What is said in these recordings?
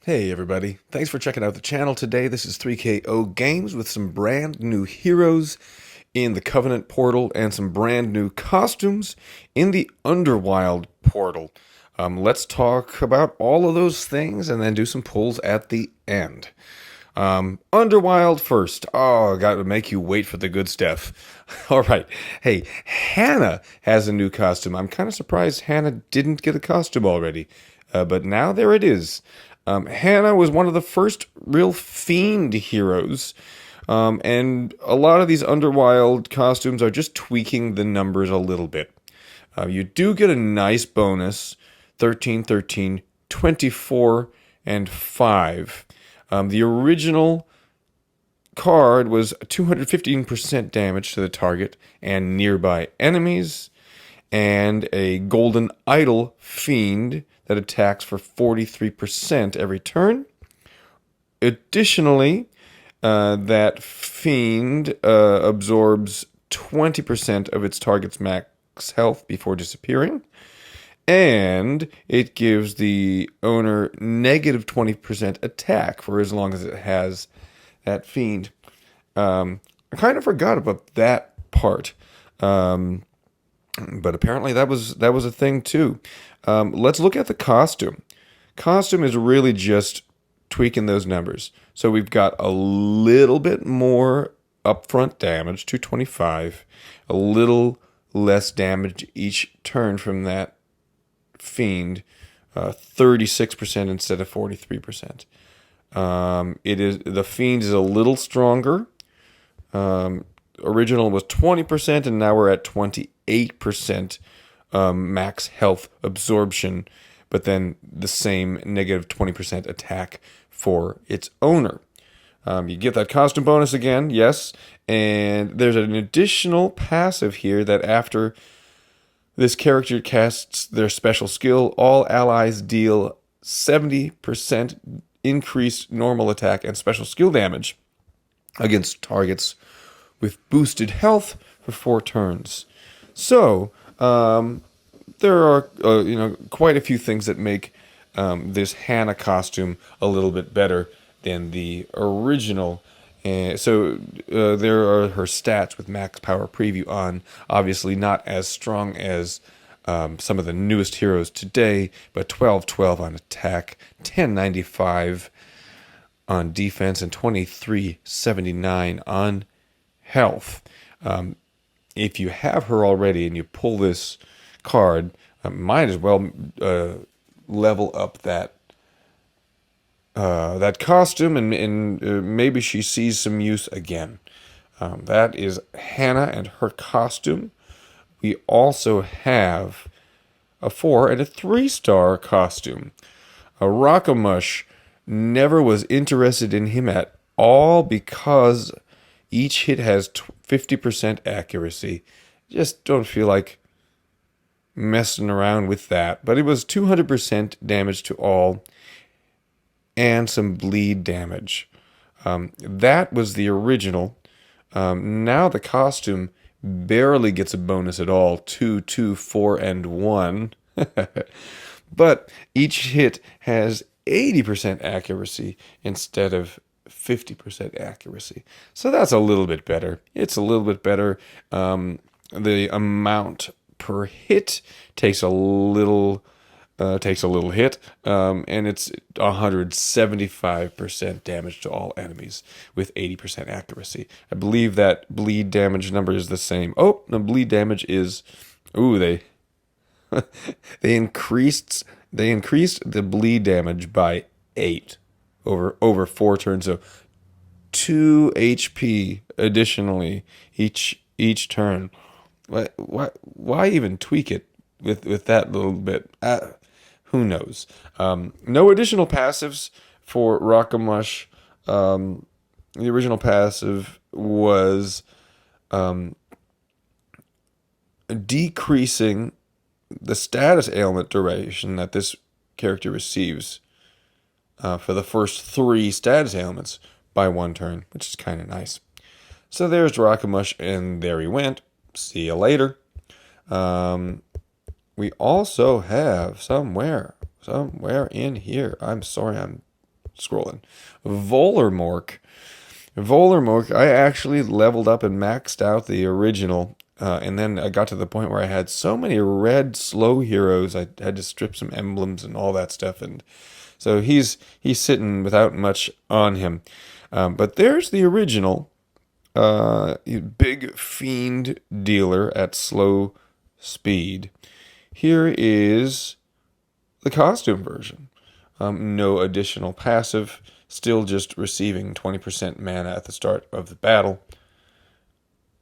Hey everybody, thanks for checking out the channel today. This is 3KO Games with some brand new heroes in the Covenant portal and some brand new costumes in the Underwild portal. Let's talk about all of those things and then do some pulls at the end. Underwild first. Oh, got to make you wait for the good stuff. All right. Hey, Hannah has a new costume. I'm kind of surprised Hannah didn't get a costume already, but now there it is. Hannah was one of the first real fiend heroes, and a lot of these Underwild costumes are just tweaking the numbers a little bit. You do get a nice bonus, 13, 13, 24, and 5. The original card was 215% damage to the target and nearby enemies, and a golden idol fiend that attacks for 43% every turn. Additionally, that fiend absorbs 20% of its target's max health before disappearing, and it gives the owner negative 20% attack for as long as it has that fiend. I kind of forgot about that part. But apparently that was a thing too. Let's look at the costume. Costume is really just tweaking those numbers. So we've got a little bit more upfront damage, 225, a little less damage each turn from that fiend, 36% instead of 43%. The fiend is a little stronger. Original was 20%, and now we're at 28% max health absorption, but then the same negative 20% attack for its owner. You get that costume bonus again, yes, and there's an additional passive here that after this character casts their special skill, all allies deal 70% increased normal attack and special skill damage against targets with boosted health for 4 turns. So, there are quite a few things that make this Hannah costume a little bit better than the original. So there are her stats with max power preview on. Obviously not as strong as some of the newest heroes today, but 12-12 on attack, 1095 on defense, and 2379 on health. If you have her already and you pull this card, might as well level up that costume, and maybe she sees some use again. That is Hannah and her costume. We also have a 4 and a 3-star costume. A Rockamus. Never was interested in him at all because each hit has 50% accuracy. Just don't feel like messing around with that. But it was 200% damage to all and some bleed damage. That was the original. Now the costume barely gets a bonus at all. 2, 2, 4, and 1. But each hit has 80% accuracy instead of 50% accuracy. So that's a little bit better. It's a little bit better. The amount per hit takes a little hit, and it's 175% damage to all enemies with 80% accuracy. I believe that bleed damage number is the same. Oh, the bleed damage is, they increased the bleed damage by 8 over 4 turns, so 2 HP additionally each turn. Why even tweak it with that little bit? Who knows? No additional passives for Rockamus. The original passive was decreasing the status ailment duration that this character receives for the first 3 status ailments by 1 turn, which is kind of nice. So there's Rockamus, and there he went. See you later. We also have somewhere in here. I'm sorry, I'm scrolling. Voler Mor. Voler Mor, I actually leveled up and maxed out the original, and then I got to the point where I had so many red slow heroes, I had to strip some emblems and all that stuff, and so he's sitting without much on him. But there's the original big fiend dealer at slow speed. Here is the costume version. No additional passive, still just receiving 20% mana at the start of the battle,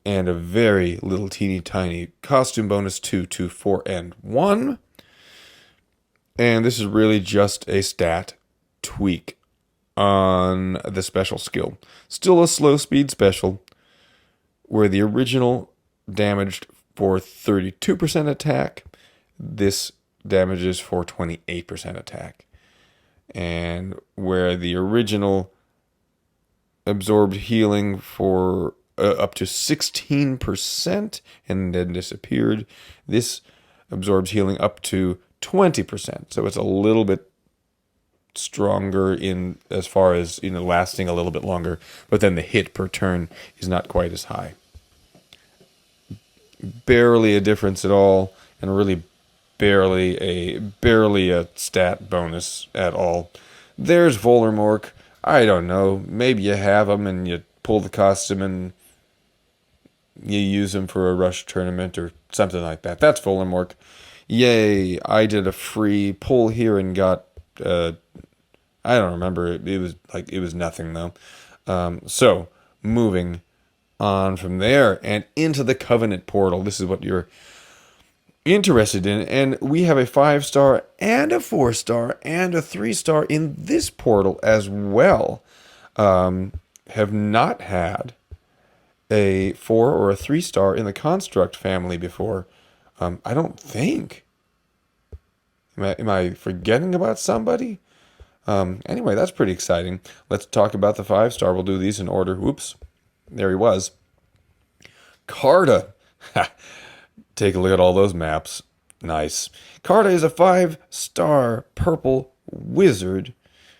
and a very little teeny tiny costume bonus 2, 2, 4, and 1. And this is really just a stat tweak on the special skill. Still a slow speed special, where the original damaged for 32% attack, this damages for 28% attack. And where the original absorbed healing for up to 16% and then disappeared, this absorbs healing up to 20%. So it's a little bit stronger in as far as lasting a little bit longer, but then the hit per turn is not quite as high. Barely a difference at all, and really barely a stat bonus at all. There's Voler Mor. I don't know, maybe you have him and you pull the costume and you use him for a rush tournament or something like that. That's Voler Mor. Yay, I did a free pull here and got I don't remember, it was nothing though. So moving on from there and into the Covenant portal. This is what you're interested in, and we have a 5-star and a 4-star and a 3-star in this portal as well. Have not had a 4 or a 3-star in the Construct family before. I don't think. Am I forgetting about somebody? Anyway, that's pretty exciting. Let's talk about the 5-star. We'll do these in order. Whoops. There he was. Carta. Take a look at all those maps. Nice. Carta is a 5-star purple wizard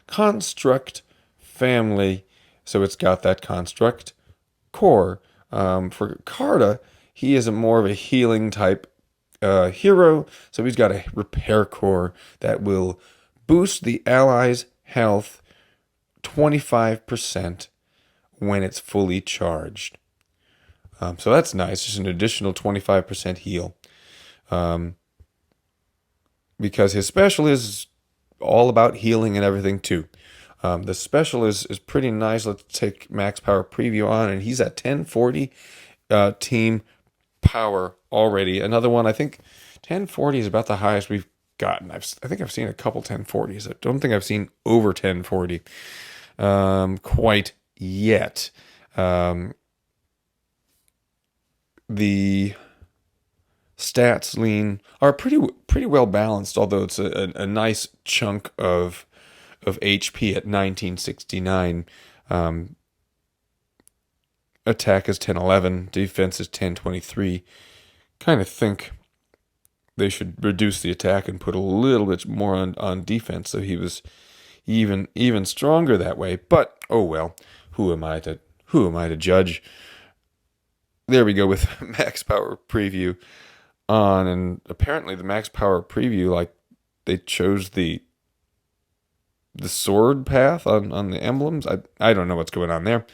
construct family. So it's got that construct core. For Carta, he is more of a healing type hero. So he's got a repair core that will boost the allies' health 25% when it's fully charged. So that's nice, just an additional 25% heal. Because his special is all about healing and everything too. The special is pretty nice. Let's take Max Power Preview on, and he's at 1040 team power already. Another one, I think 1040 is about the highest we've gotten. I think I've seen a couple 1040s. I don't think I've seen over 1040 quite yet. The stats are pretty well balanced, although it's a nice chunk of HP at 1969. Attack is 1011, defense is 1023. Kind of think they should reduce the attack and put a little bit more on defense, so he was even stronger that way. But oh well, who am I to judge? There we go with Max Power Preview on, and apparently the Max Power Preview, like, they chose the sword path on the emblems. I don't know what's going on there.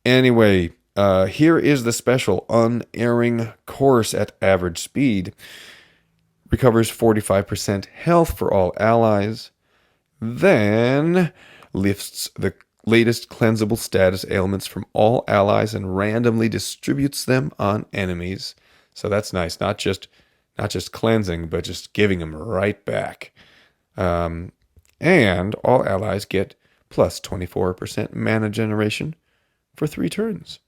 Anyway, here is the special Unerring Course at average speed. Recovers 45% health for all allies. Then lifts the latest cleansable status ailments from all allies and randomly distributes them on enemies. So that's nice. Not just cleansing, but just giving them right back. And all allies get plus 24% mana generation for 3 turns.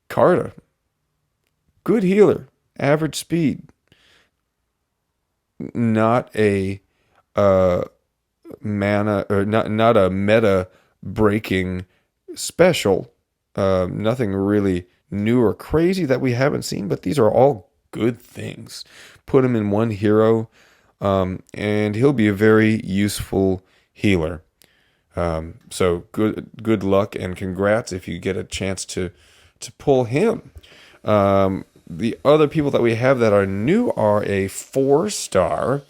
Carta, good healer, average speed. Not a mana, or not a meta breaking special. Nothing really new or crazy that we haven't seen, but these are all good things. Put him in one hero, and he'll be a very useful healer. So good luck and congrats if you get a chance to pull him. The other people that we have that are new are a 4-star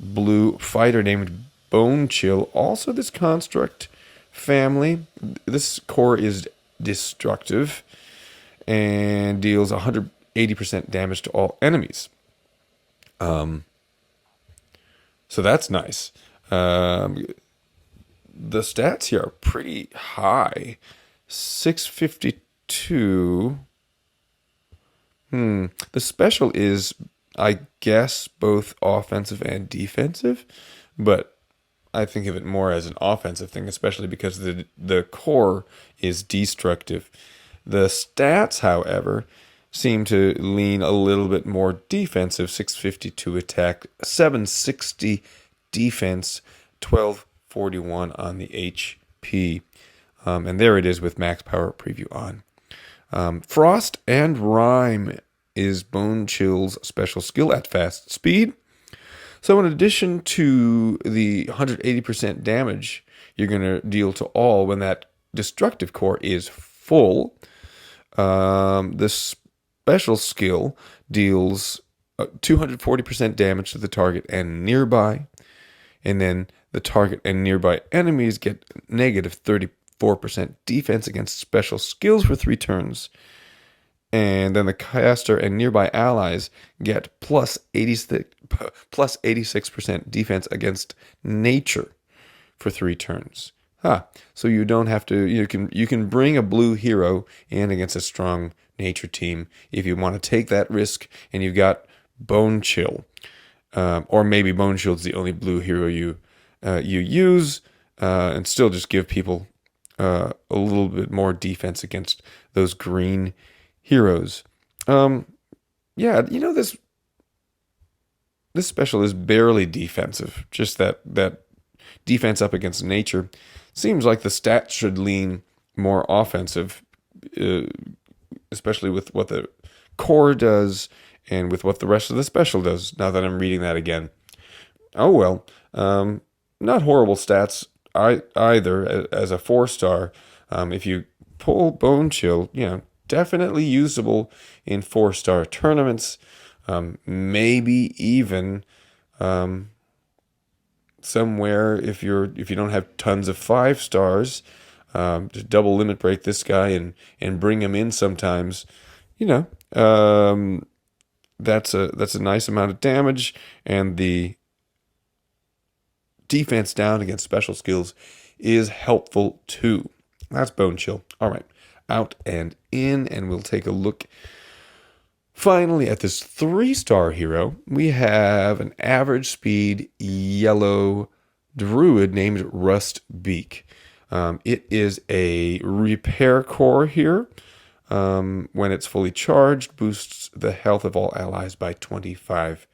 blue fighter named Bone Chill. Also, this construct family. This core is destructive and deals 180% damage to all enemies. So that's nice. The stats here are pretty high. 652. The special is, I guess, both offensive and defensive, but I think of it more as an offensive thing, especially because the core is destructive. The stats, however, seem to lean a little bit more defensive. 652 attack, 760 defense, 1241 on the HP. And there it is with max power preview on. Frost and Rime is Bone Chill's special skill at fast speed. So in addition to the 180% damage you're going to deal to all when that destructive core is full, the special skill deals 240% damage to the target and nearby. And then the target and nearby enemies get negative 34% defense against special skills for 3 turns. And then the caster and nearby allies get plus 86% defense against nature for 3 turns. So you don't have to. You can bring a blue hero in against a strong nature team if you want to take that risk, and you've got Bone Chill, or maybe Bone Chill's the only blue hero you use, and still just give people a little bit more defense against those green heroes. This special is barely defensive. Just that defense up against nature. Seems like the stats should lean more offensive, especially with what the core does and with what the rest of the special does, now that I'm reading that again. Oh well. Not horrible stats either as a 4-star. If you pull Bone Chill, definitely usable in 4-star tournaments. Maybe even somewhere if you don't have tons of 5 stars, just double limit break this guy and bring him in sometimes. That's a nice amount of damage, and the defense down against special skills is helpful too. That's Bone Chill. All right, out and in, and we'll take a look finally at this 3-star hero. We have an average speed yellow druid named Rust Beak. It is a repair core here. When it's fully charged, boosts the health of all allies by 25%.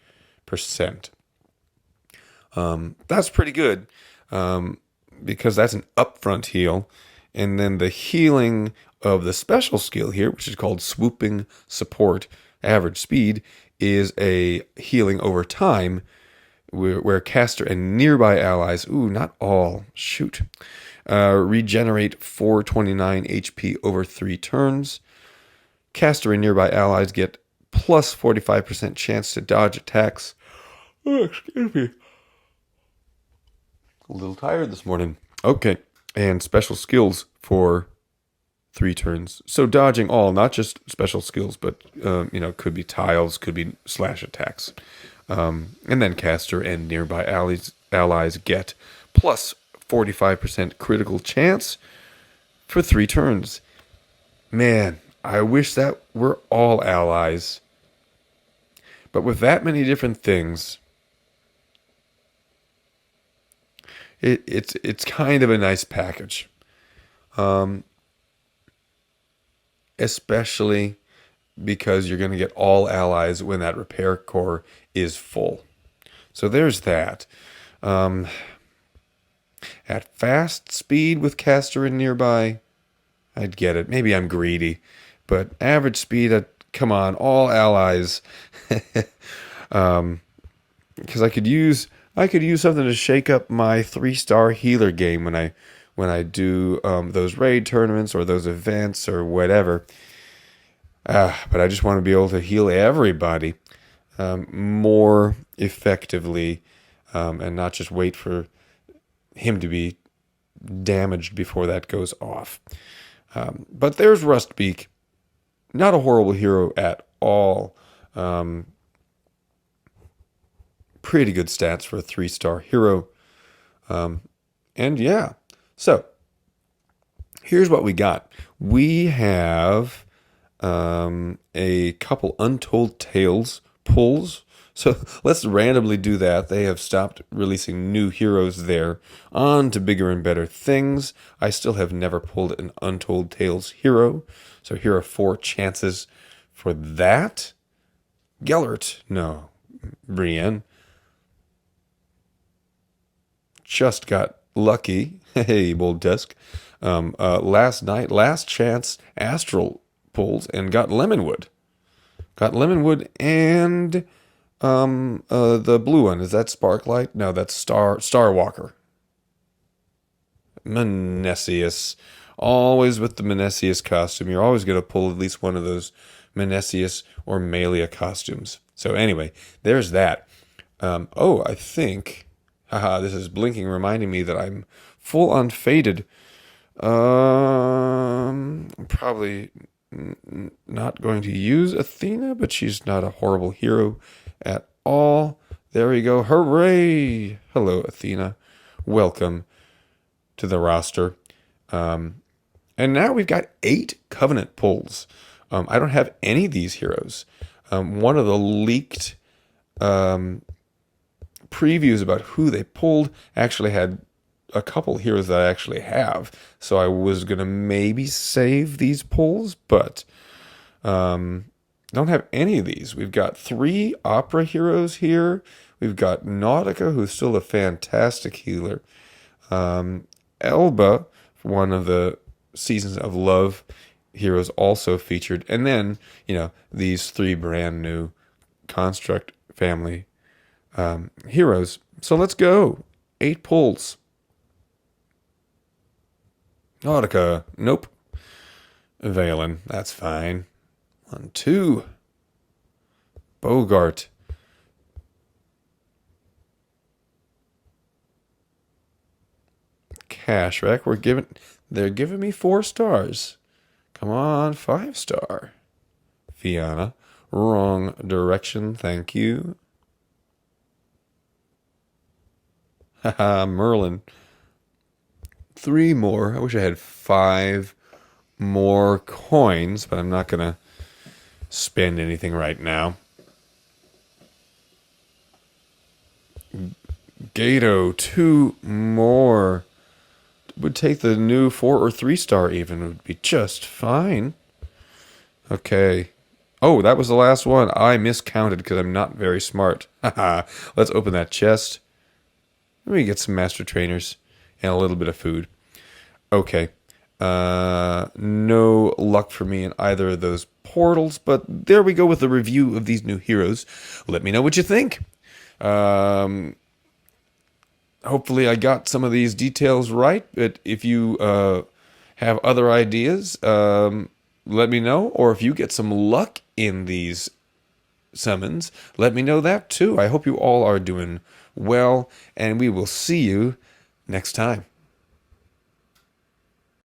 That's pretty good, because that's an upfront heal. And then the healing of the special skill here, which is called Swooping Support, average speed, is a healing over time, where caster and nearby allies, not all, regenerate 429 HP over 3 turns. Caster and nearby allies get plus 45% chance to dodge attacks. Excuse me. A little tired this morning. Okay, and special skills for 3 turns. So dodging all, not just special skills, but could be tiles, could be slash attacks. And then caster and nearby allies get plus 45% critical chance for 3 turns. Man, I wish that were all allies. But with that many different things, it's kind of a nice package. Especially because you're going to get all allies when that repair core is full. So there's that. At fast speed with caster and nearby, I'd get it. Maybe I'm greedy, but average speed, come on, all allies. Because I could use something to shake up my 3-star healer game when I when I do those raid tournaments or those events or whatever. But I just want to be able to heal everybody more effectively, and not just wait for him to be damaged before that goes off. But there's Rustbeak. Not a horrible hero at all. Pretty good stats for a 3-star hero. And yeah, so here's what we got. We have a couple Untold Tales pulls. So let's randomly do that. They have stopped releasing new heroes there. On to bigger and better things. I still have never pulled an Untold Tales hero. So here are 4 chances for that. Gellert. No. Brienne. Just got lucky. Hey, Bold Tusk. Last chance Astral pulls and got Lemonwood. Got Lemonwood and the blue one. Is that Sparklight? No, that's Starwalker. Menesius. Always with the Menesius costume. You're always going to pull at least one of those Menesius or Malia costumes. So anyway, there's that. I think... Haha, this is blinking, reminding me that I'm full on faded. I'm probably not going to use Athena, but she's not a horrible hero at all. There we go. Hooray! Hello, Athena. Welcome to the roster. And now we've got 8 Covenant pulls. I don't have any of these heroes. One of the leaked previews about who they pulled actually had a couple heroes that I actually have. So I was going to maybe save these pulls, but don't have any of these. We've got 3 opera heroes here. We've got Nautica, who's still a fantastic healer. Elba, one of the Seasons of Love heroes, also featured. And then, these 3 brand new Construct family heroes. So let's go. 8 pulls. Nautica. Nope. Valen. That's fine. 1, 2. Bogart. Kashrek. They're giving me 4 stars. Come on, 5-star. Fiona. Wrong direction. Thank you. Haha, Merlin. 3 more. I wish I had 5 more coins, but I'm not going to spend anything right now. Gato, 2 more. Would take the new 4 or 3-star even. Would be just fine. Okay. Oh, that was the last one. I miscounted because I'm not very smart. Haha. Let's open that chest. Let me get some master trainers and a little bit of food. Okay. No luck for me in either of those portals, but there we go with the review of these new heroes. Let me know what you think. Hopefully I got some of these details right, but if you have other ideas, let me know. Or if you get some luck in these summons, let me know that too. I hope you all are doing well, and we will see you next time.